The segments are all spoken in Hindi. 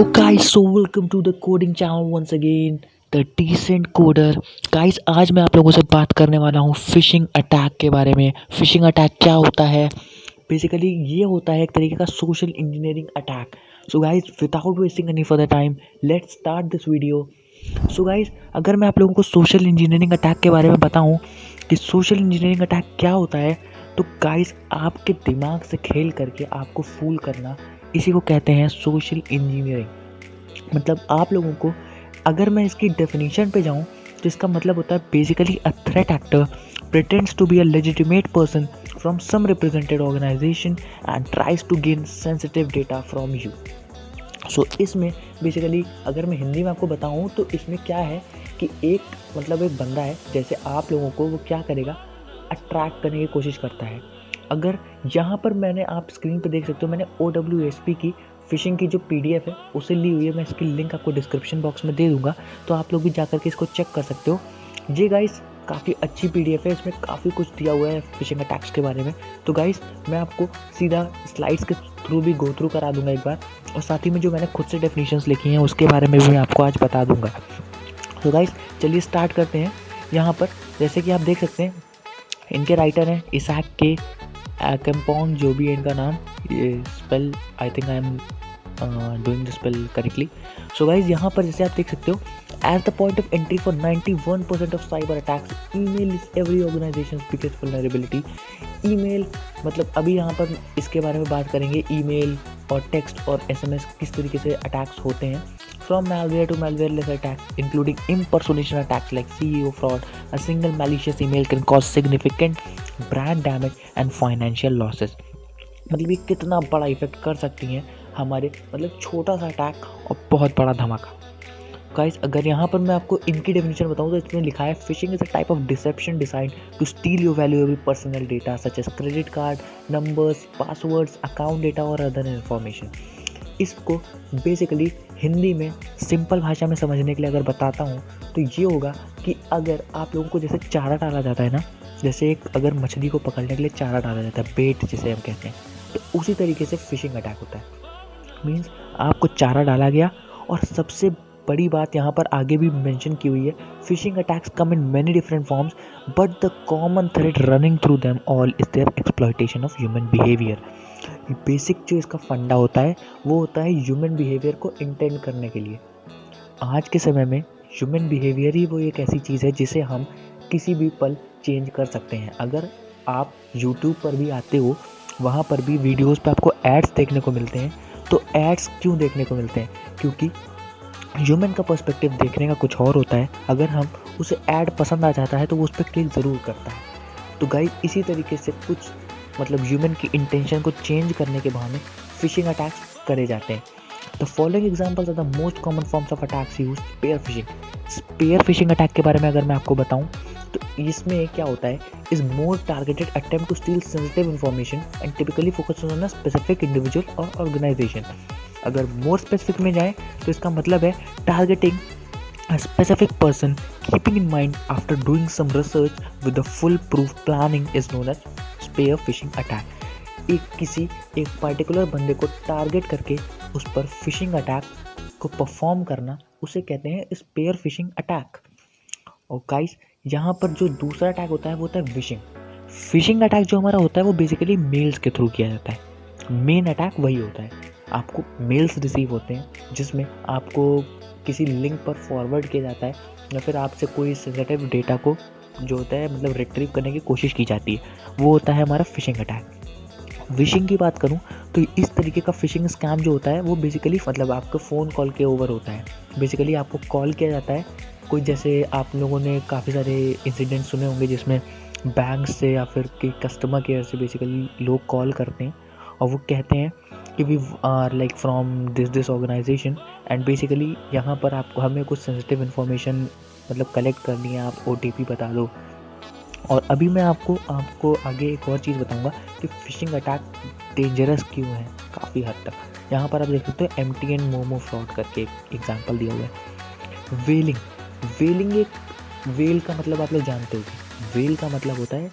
guys, so welcome to the coding channel once again, the decent coder. Guys, आज मैं आप लोगों से बात करने वाला हूँ फिशिंग अटैक के बारे में। फिशिंग अटैक क्या होता है? बेसिकली ये होता है एक तरीके का social engineering attack. So guys, without wasting any further time, let's start this video. So guys, अगर मैं आप लोगों को सोशल इंजीनियरिंग अटैक के बारे में बताऊँ कि सोशल इंजीनियरिंग अटैक क्या होता है, तो गाइज आपके दिमाग से खेल करके आपको फूल करना, इसी को कहते हैं सोशल इंजीनियरिंग। मतलब आप लोगों को, अगर मैं इसकी डेफिनेशन पे जाऊं, तो इसका मतलब होता है basically a threat actor pretends to be a legitimate person from some represented organization and tries to gain sensitive data from you. So इसमें बेसिकली अगर मैं हिंदी में आपको बताऊं, तो इसमें क्या है कि एक बंदा है, जैसे आप लोगों को वो क्या करेगा, अट्रैक्ट करने की कोशिश करता है। अगर यहाँ पर मैंने, आप स्क्रीन पे देख सकते हो, मैंने OWASP की फिशिंग की जो PDF है उसे ली हुई है। मैं इसकी लिंक आपको डिस्क्रिप्शन बॉक्स में दे दूंगा, तो आप लोग भी जाकर के इसको चेक कर सकते हो। ये गाइस काफ़ी अच्छी PDF है, इसमें काफ़ी कुछ दिया हुआ है फिशिंग अटैक्स के बारे में। तो गाइस मैं आपको सीधा स्लाइड्स के थ्रू भी गो थ्रू करा दूंगा एक बार, और साथ ही में जो मैंने खुद से डेफिनेशंस लिखी हैं उसके बारे में भी मैं आपको आज बता दूंगा। तो गाइस चलिए स्टार्ट करते हैं। यहाँ पर जैसे कि आप देख सकते हैं, इनके राइटर हैं इसाक के कैम्पोंग, जो भी है इनका नाम। ये spell, I think I am doing the spell correctly. So guys यहाँ पर जैसे आप देख सकते हो, at the point of entry for 91% of cyber attacks, email is every organisations biggest vulnerability. Email मतलब अभी यहाँ पर इसके बारे में बात करेंगे, ईमेल और टेक्स्ट और SMS किस तरीके से अटैक्स होते हैं। From malware to malwareless attacks, including impersonation attacks like CEO fraud, a single malicious email can cause significant brand damage and financial losses. मतलब ये कितना बड़ा इफेक्ट कर सकती हैं हमारे, मतलब छोटा सा अटैक और बहुत बड़ा धमाका। गाइस अगर यहाँ पर मैं आपको इनकी डेफिनेशन बताऊँ, तो इसमें लिखा है phishing is a type of deception designed to steal your valuable personal data such as credit card numbers, passwords, account data और अदर इन्फॉर्मेशन। इसको बेसिकली हिंदी में सिंपल भाषा में समझने के लिए अगर बताता हूँ, तो ये होगा कि अगर आप लोगों को जैसे चारा डाला जाता है ना, जैसे एक अगर मछली को पकड़ने के लिए चारा डाला जाता है, बेट जिसे हम कहते हैं, तो उसी तरीके से फिशिंग अटैक होता है। मीन्स आपको चारा डाला गया। और सबसे बड़ी बात यहाँ पर आगे भी मेंशन की हुई है, phishing attacks come in many different forms but the common thread running through them all is their exploitation of human behaviour. Basic जो इसका फंडा होता है वो होता है ह्यूमन बिहेवियर को इंटेंड करने के लिए। आज के समय में ह्यूमन बिहेवियर ही वो एक ऐसी चीज़ है जिसे हम किसी भी पल चेंज कर सकते हैं। अगर आप यूट्यूब पर भी आते हो, वहाँ पर भी वीडियोस पे आपको एड्स देखने को मिलते हैं। तो एड्स क्यों देखने को मिलते हैं? क्योंकि ह्यूमन का पर्सपेक्टिव देखने का कुछ और होता है। अगर हम उसे ऐड पसंद आ जाता है तो वो उस पर क्लिक ज़रूर करता है। तो गाइस इसी तरीके से कुछ ह्यूमन की इंटेंशन को चेंज करने के बहाने फिशिंग अटैक्स करे जाते हैं। The following examples are the most common forms of attacks used. Spear phishing. Spear phishing attack के बारे में अगर मैं आपको बताऊं, तो इसमें क्या होता है, is more targeted attempt to steal sensitive information and typically focus on a specific individual और ऑर्गेनाइजेशन। अगर मोर स्पेसिफिक में जाए तो इसका मतलब है targeting a specific person, keeping in mind after doing some research with the full proof planning is known as spear phishing attack. एक पर्टिकुलर बंदे को टारगेट करके उस पर फिशिंग अटैक को परफॉर्म करना, उसे कहते हैं स्पेयर फिशिंग अटैक। और गाइस यहाँ पर जो दूसरा अटैक होता है वो होता है विशिंग। फिशिंग अटैक जो हमारा होता है वो बेसिकली मेल्स के थ्रू किया जाता है। मेन अटैक वही होता है, आपको मेल्स रिसीव होते हैं जिसमें आपको किसी लिंक पर फॉरवर्ड किया जाता है, या फिर आपसे कोई सेंसिटिव डेटा को जो होता है रिट्रीव करने की कोशिश की जाती है, वो होता है हमारा फिशिंग अटैक। विशिंग की बात करूं तो इस तरीके का फिशिंग स्कैम जो होता है वो बेसिकली आपके फ़ोन कॉल के ओवर होता है। बेसिकली आपको कॉल किया जाता है, कोई जैसे आप लोगों ने काफ़ी सारे इंसिडेंट सुने होंगे जिसमें बैंक से या फिर कि कस्टमर केयर से बेसिकली लोग कॉल करते हैं और वो कहते हैं कि we are like from this organisation and basically यहाँ पर आपको हमें कुछ सेंसिटिव इन्फॉर्मेशन कलेक्ट करनी है, आप OTP बता दो। और अभी मैं आपको आगे एक और चीज़ बताऊंगा कि फिशिंग अटैक डेंजरस क्यों है काफ़ी हद तक। यहाँ पर आप देख सकते हो MTN मोमो फ्रॉड करके एक एग्जाम्पल दिया हुआ है। वेलिंग एक, वेल का मतलब आप लोग जानते हो, वेल का मतलब होता है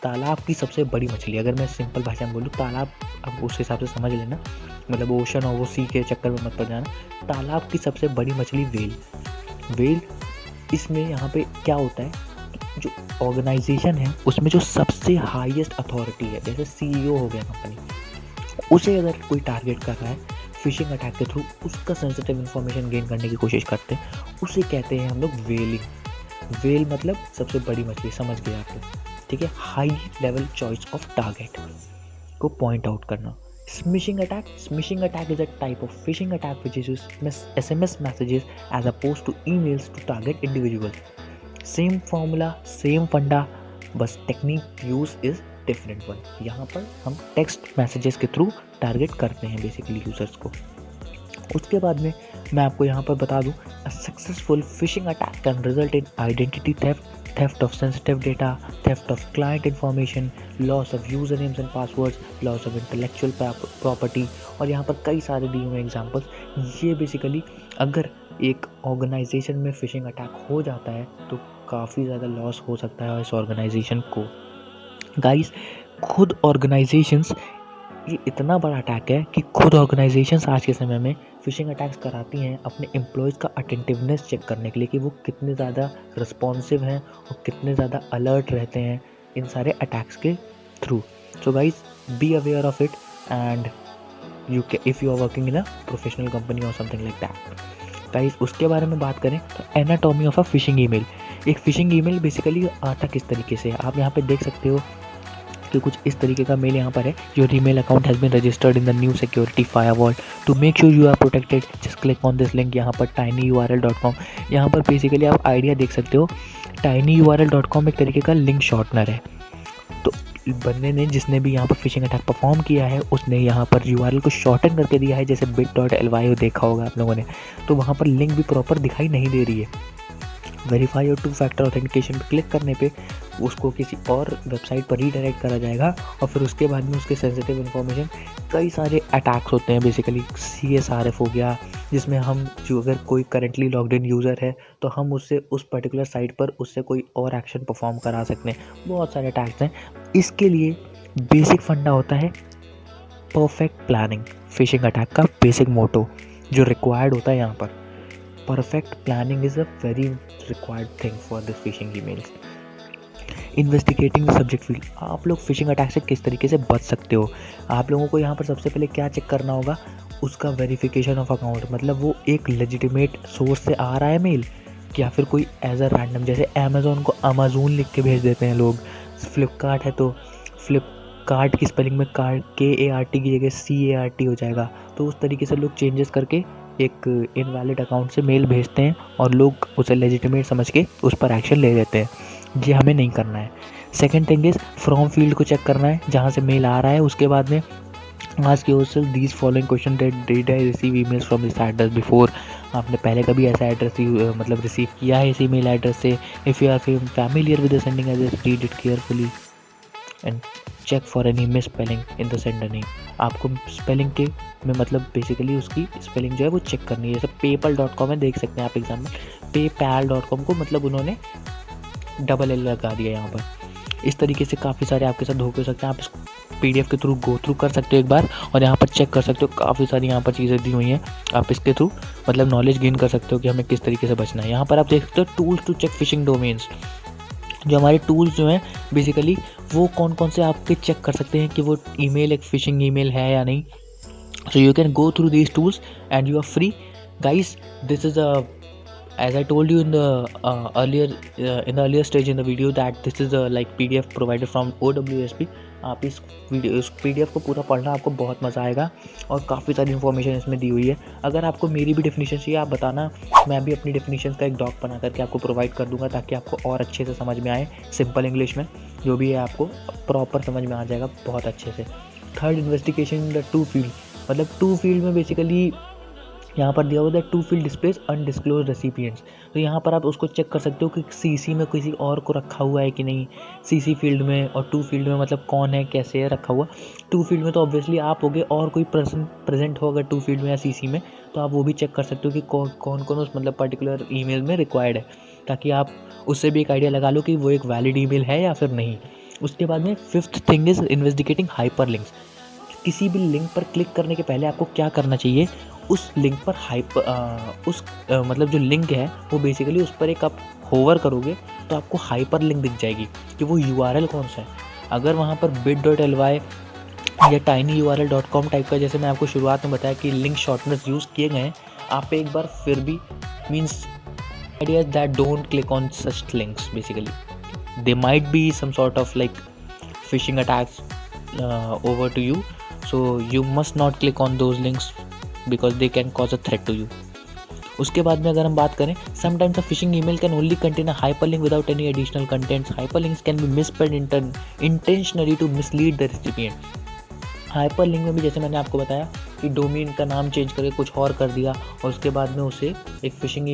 तालाब की सबसे बड़ी मछली। अगर मैं सिंपल भाषा में बोलूँ, तालाब, अब उस हिसाब से समझ लेना। मतलब ओशन और वो सी के चक्कर में मत पड़ जाना। तालाब की सबसे बड़ी मछली वेल। वेल इसमें यहाँ पे क्या होता है, जो ऑर्गेनाइजेशन है उसमें जो सबसे हाईएस्ट अथॉरिटी है, जैसे सीईओ हो गया कंपनी, उसे अगर कोई टारगेट कर रहा है फिशिंग अटैक के थ्रू, उसका सेंसिटिव इन्फॉर्मेशन गेन करने की कोशिश करते हैं, उसे कहते हैं हम लोग वेलिंग। वेल मतलब सबसे बड़ी मछली, समझ गए आप लोग, ठीक है। High level choice of target को पॉइंट आउट करना। Smishing attack is a type of phishing attack which is SMS messages as oppose to emails to target individual. Same formula, same फंडा, बस technique use is different one. यहाँ पर हम टेक्स्ट मैसेजेस के थ्रू टारगेट करते हैं बेसिकली यूजर्स को। उसके बाद में मैं आपको यहाँ पर बता दूँ, a successful phishing attack can result in identity theft of sensitive data, theft of client information, loss of usernames and passwords, loss of intellectual property, और यहाँ पर कई सारे दिए हुए एग्जांपल्स। ये बेसिकली अगर एक ऑर्गेनाइजेशन में फिशिंग अटैक हो जाता है तो काफ़ी ज़्यादा लॉस हो सकता है इस ऑर्गेनाइजेशन को। गाइस, खुद ऑर्गेनाइजेशंस, ये इतना बड़ा अटैक है कि खुद ऑर्गेनाइजेशंस आज के समय में फिशिंग अटैक्स कराती हैं अपने एम्प्लॉयज़ का अटेंटिवनेस चेक करने के लिए कि वो कितने ज़्यादा रिस्पॉन्सिव हैं और कितने ज़्यादा अलर्ट रहते हैं इन सारे अटैक्स के through. So guys, be aware of it and you if you are working in a professional company और समथिंग लाइक दैट। गाइज, उसके बारे में बात करें तो anatomy of a phishing email. एक फिशिंग ईमेल बेसिकली आता किस तरीके से, आप यहाँ पे देख सकते हो कि कुछ इस तरीके का मेल यहाँ पर है। Your email account has been registered in the new security firewall to make sure you are protected, just click on this link. यहाँ पर tinyurl.com, यहाँ पर बेसिकली आप आइडिया देख सकते हो। tinyurl.com एक तरीके का लिंक शॉर्टनर है। तो बंदे ने, जिसने भी यहाँ पर फिशिंग अटैक परफॉर्म किया है, उसने यहाँ पर URL को शॉर्टन करके दिया है, जैसे bit.ly देखा होगा आप लोगों ने। तो वहाँ पर लिंक भी प्रॉपर दिखाई नहीं दे रही है। वेरीफाई और 2 फैक्टर ऑथेंटिकेशन पर क्लिक करने पे उसको किसी और वेबसाइट पर रीडायरेक्ट करा जाएगा और फिर उसके बाद में उसके सेंसिटिव इन्फॉर्मेशन, कई सारे अटैक्स होते हैं बेसिकली। CSRF हो गया, जिसमें हम जो अगर कोई करेंटली लॉग्ड इन यूज़र है तो हम उससे उस पर्टिकुलर साइट पर उससे कोई और एक्शन परफॉर्म करा सकते हैं। बहुत सारे अटैक्स हैं। इसके लिए बेसिक फंडा होता है परफेक्ट प्लानिंग। फिशिंग अटैक का बेसिक मोटो जो रिक्वायर्ड होता है यहाँ पर, perfect planning is a very required thing for this fishing emails. Investigating the subject field, आप लोग फिशिंग अटैक से किस तरीके से बच सकते हो। आप लोगों को यहाँ पर सबसे पहले क्या चेक करना होगा, उसका वेरिफिकेशन ऑफ अकाउंट, मतलब वो एक लेजिटिमेट सोर्स से आ रहा है मेल, या फिर कोई एज अ रैंडम, जैसे अमेज़ोन को अमेज़ोन लिख के भेज देते हैं लोग। फ्लिपकार्ट है तो फ्लिपकार्ट की स्पेलिंग में KART की जगह CART हो जाएगा। तो उस तरीके से लोग चेंजेस करके एक इनवैलिड अकाउंट से मेल भेजते हैं और लोग उसे लेजिटिमेट समझ के उस पर एक्शन ले लेते हैं। ये हमें नहीं करना है। Second thing is from field को चेक करना है, जहाँ से मेल आ रहा है। उसके बाद में ask yourself these following question, did I receive emails from this address before. आपने पहले कभी ऐसा एड्रेस मतलब रिसीव किया है इस ईमेल एड्रेस से? If you are familiar with the sending address, read it carefully and check for any misspelling in the sender name. आपको स्पेलिंग के में मतलब बेसिकली उसकी स्पेलिंग जो है वो चेक करनी है। जैसे paypal.com है, देख सकते हैं आप एग्जाम्पल, paypal.com को मतलब उन्होंने डबल एल लगा दिया यहाँ पर। इस तरीके से काफ़ी सारे आपके साथ धोखे हो सकते हैं। आप इसको PDF के थ्रू गो थ्रू कर सकते हो एक बार और यहाँ पर चेक कर सकते हो। काफ़ी सारी यहाँ पर चीज़ें दी हुई हैं, आप इसके थ्रू मतलब नॉलेज गेन कर सकते हो कि हमें किस तरीके से बचना है। यहाँ पर आप देख सकते हो tools to check phishing domains. जो हमारे टूल्स जो हैं बेसिकली वो कौन कौन से आपके चेक कर सकते हैं कि वो ईमेल एक फिशिंग ईमेल है या नहीं। So you can go through these tools and you are free. Guys, this is as I told you in the earlier stage in the video that this is a like PDF provided from OWSP. आप इस PDF को पूरा पढ़ना, आपको बहुत मज़ा आएगा और काफ़ी सारी इन्फॉर्मेशन इसमें दी हुई है। अगर आपको मेरी भी डेफिनेशन चाहिए आप बताना, मैं भी अपनी डेफिनेशन का एक डॉक बना करके आपको प्रोवाइड कर दूंगा ताकि आपको और अच्छे से समझ में आए। सिंपल इंग्लिश में जो भी है आपको प्रॉपर समझ में आ जाएगा बहुत अच्छे से। Third, investigation in the to field, मतलब टू फील्ड में बेसिकली यहाँ पर दिया हुआ है to field displays undisclosed recipients. तो यहाँ पर आप उसको चेक कर सकते हो कि CC में किसी और को रखा हुआ है कि नहीं, CC फील्ड में और टू फील्ड में मतलब कौन है कैसे है रखा हुआ। टू फील्ड में तो ऑब्वियसली आप होगे और कोई पर्सन प्रेजेंट हो अगर टू फील्ड में या CC में, तो आप वो भी चेक कर सकते हो कि कौन कौन उस मतलब पर्टिकुलर ईमेल में रिक्वायर्ड है, ताकि आप उससे भी एक आइडिया लगा लो कि वो एक वैलिड ईमेल है या फिर नहीं। उसके बाद में fifth thing is investigating hyper links. किसी भी लिंक पर क्लिक करने के पहले आपको क्या करना चाहिए, उस लिंक पर मतलब जो लिंक है वो बेसिकली उस पर एक आप होवर करोगे तो आपको हाइपर लिंक दिख जाएगी कि वो यूआरएल कौन सा है। अगर वहाँ पर bit.ly या tinyurl.com टाइप का, जैसे मैं आपको शुरुआत में बताया कि लिंक शॉर्टनर्स यूज़ किए गए हैं, आप एक बार फिर भी means ideas that don't click on such links. Basically they might be some sort of like phishing attacks over to you, so you must not click on those links because they can cause a threat to you. उसके बाद में अगर हम बात करें, sometimes a phishing email can only contain a hyperlink without any additional contents. Hyperlinks can be misspelled intentionally to mislead the recipient. Hyperlink में भी जैसे मैंने आपको बताया कि डोमेन का नाम चेंज करके कुछ और कर दिया और उसके बाद में उसे एक फिशिंग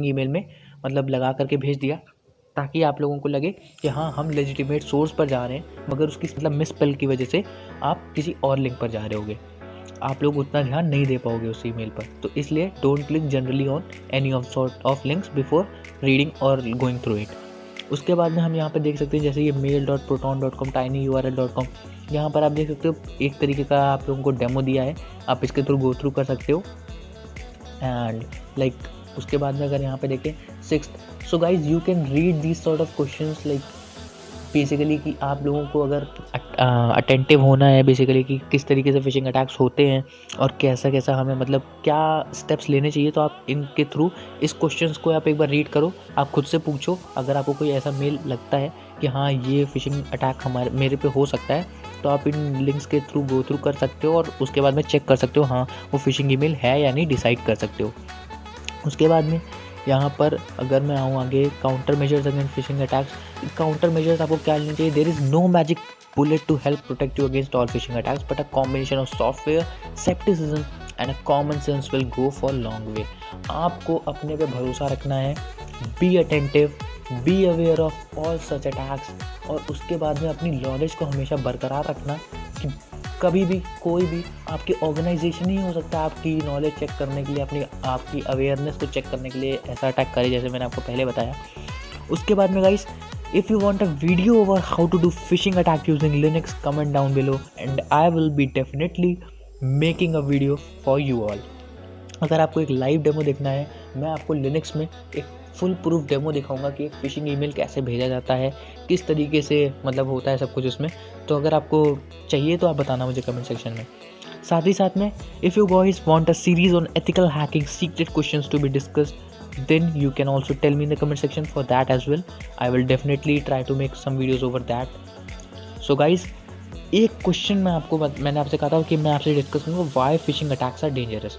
ईमेल में मतलब लगा करके भेज दिया, ताकि आप लोगों को लगे कि हाँ हम लेजिटिमेट सोर्स पर जा रहे हैं, मगर उसकी मतलब मिसस्पेल की वजह से आप किसी और लिंक पर जा रहे होगे, आप लोग उतना ध्यान नहीं दे पाओगे उस ईमेल पर। तो इसलिए don't click generally on any of sort of links before reading और गोइंग थ्रू इट। उसके बाद में हम यहाँ पर देख सकते हैं जैसे ये mail.proton.com, tinyurl.com, यहाँ पर आप देख सकते हो एक तरीके का आप लोगों को डेमो दिया है, आप इसके थ्रू गो थ्रू कर सकते हो। एंड लाइक उसके बाद में अगर यहाँ पे देखें 6th, so guys you can read this sort of questions like basically कि आप लोगों को अगर अटेंटिव होना है बेसिकली कि किस तरीके से फिशिंग अटैक्स होते हैं और कैसा कैसा हमें मतलब क्या स्टेप्स लेने चाहिए, तो आप इनके थ्रू इस क्वेश्चंस को आप एक बार रीड करो, आप खुद से पूछो। अगर आपको कोई ऐसा मेल लगता है कि हाँ ये फिशिंग अटैक मेरे पे हो सकता है, तो आप इन लिंक्स के थ्रू गो थ्रू कर सकते हो और उसके बाद में चेक कर सकते हो हाँ वो फिशिंग ईमेल है या नहीं, डिसाइड कर सकते हो। उसके बाद में यहाँ पर अगर मैं आऊँ आगे, counter measures against phishing attacks. Counter measures आपको क्या लेने चाहिए? There is no magic bullet to help protect you against all phishing attacks, but a combination of software, scepticism and a common sense will go for long way. आपको अपने पे भरोसा रखना है, be attentive, be aware of all such attacks, और उसके बाद में अपनी नॉलेज को हमेशा बरकरार रखना कि कभी भी कोई भी आपकी ऑर्गेनाइजेशन ही हो सकता है आपकी नॉलेज चेक करने के लिए, आपकी अवेयरनेस को चेक करने के लिए ऐसा अटैक करे जैसे मैंने आपको पहले बताया। उसके बाद में guys, if you want a video over how to do phishing attack using Linux, comment down below and I will be definitely making a video for you all. अगर आपको एक लाइव डेमो देखना है, मैं आपको लिनक्स में एक फुल प्रूफ डेमो दिखाऊंगा कि एक फिशिंग ईमेल कैसे भेजा जाता है, किस तरीके से मतलब होता है सब कुछ उसमें। तो अगर आपको चाहिए तो आप बताना मुझे कमेंट सेक्शन में। साथ ही साथ में if you guys want a series on ethical hacking, secret questions to be discussed, then you can also tell me in the comment section for that as well. I will definitely try to make some videos over that. So guys, एक क्वेश्चन मैंने आपसे कहा था कि मैं आपसे डिस्कस करूँगा, why phishing attacks are dangerous.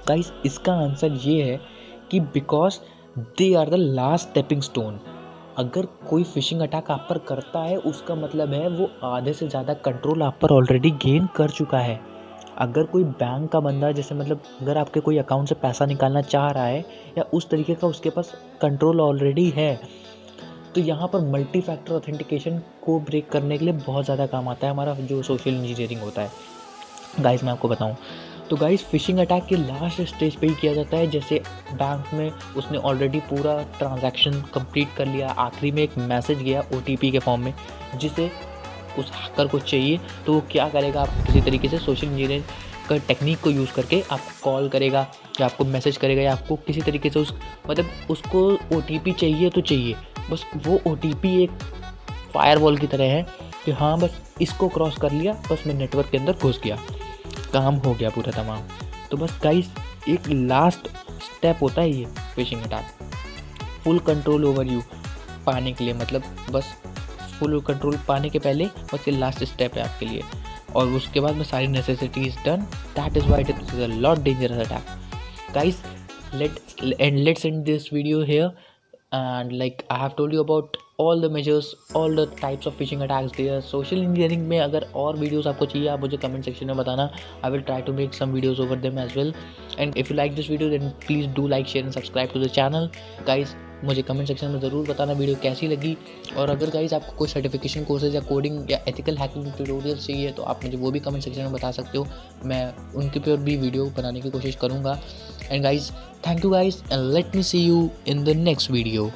Guys इसका आंसर ये है कि because they are the last stepping stone. अगर कोई फिशिंग अटैक आप पर करता है उसका मतलब है वो आधे से ज़्यादा कंट्रोल आप पर ऑलरेडी गेन कर चुका है। अगर कोई बैंक का बंदा जैसे मतलब अगर आपके कोई अकाउंट से पैसा निकालना चाह रहा है या उस तरीके का उसके पास कंट्रोल ऑलरेडी है, तो यहाँ पर मल्टी फैक्टर ऑथेंटिकेशन को ब्रेक करने के लिए बहुत ज़्यादा काम आता है हमारा जो सोशल इंजीनियरिंग होता है। गाइस मैं आपको बताऊँ तो गाइस फिशिंग अटैक के लास्ट स्टेज पे ही किया जाता है, जैसे बैंक में उसने ऑलरेडी पूरा ट्रांजैक्शन कंप्लीट कर लिया, आखिरी में एक मैसेज गया OTP के फॉर्म में जिसे उस हैकर को चाहिए, तो वो क्या करेगा, आप किसी तरीके से सोशल इंजीनियरिंग का टेक्निक को यूज़ करके आपको कॉल करेगा या आपको मैसेज करेगा या आपको किसी तरीके से उसको OTP चाहिए तो चाहिए, बस वो OTP एक फायरवॉल की तरह है कि हाँ बस इसको क्रॉस कर लिया, बस मैं नेटवर्क के अंदर घुस गया, काम हो गया पूरा तमाम। तो बस गाइस एक लास्ट स्टेप होता है ये phishing attack, full control over you पाने के लिए, मतलब बस फुल कंट्रोल पाने के पहले बस ये लास्ट स्टेप है आपके लिए, और उसके बाद में सारी necessities done. That is why it is a lot dangerous attack. Guys let's end this video here, and like I have told you about all the measures, all the types of phishing attacks there. Social engineering में अगर और वीडियोस आपको चाहिए आप मुझे कमेंट सेक्शन में बताना, I will try to make some videos over them as well. And if you like this video then please do like, share and subscribe to the channel. Guys मुझे कमेंट सेक्शन में ज़रूर बताना वीडियो कैसी लगी, और अगर गाइस आपको कोई सर्टिफिकेशन कोर्सेज या कोडिंग या एथिकल हैकिंग ट्यूटोरियल्स चाहिए तो आप मुझे वो भी कमेंट सेक्शन में बता सकते हो, मैं उनके पर भी वीडियो बनाने की कोशिश करूँगा। And guys thank you guys, and let me see you in the next video.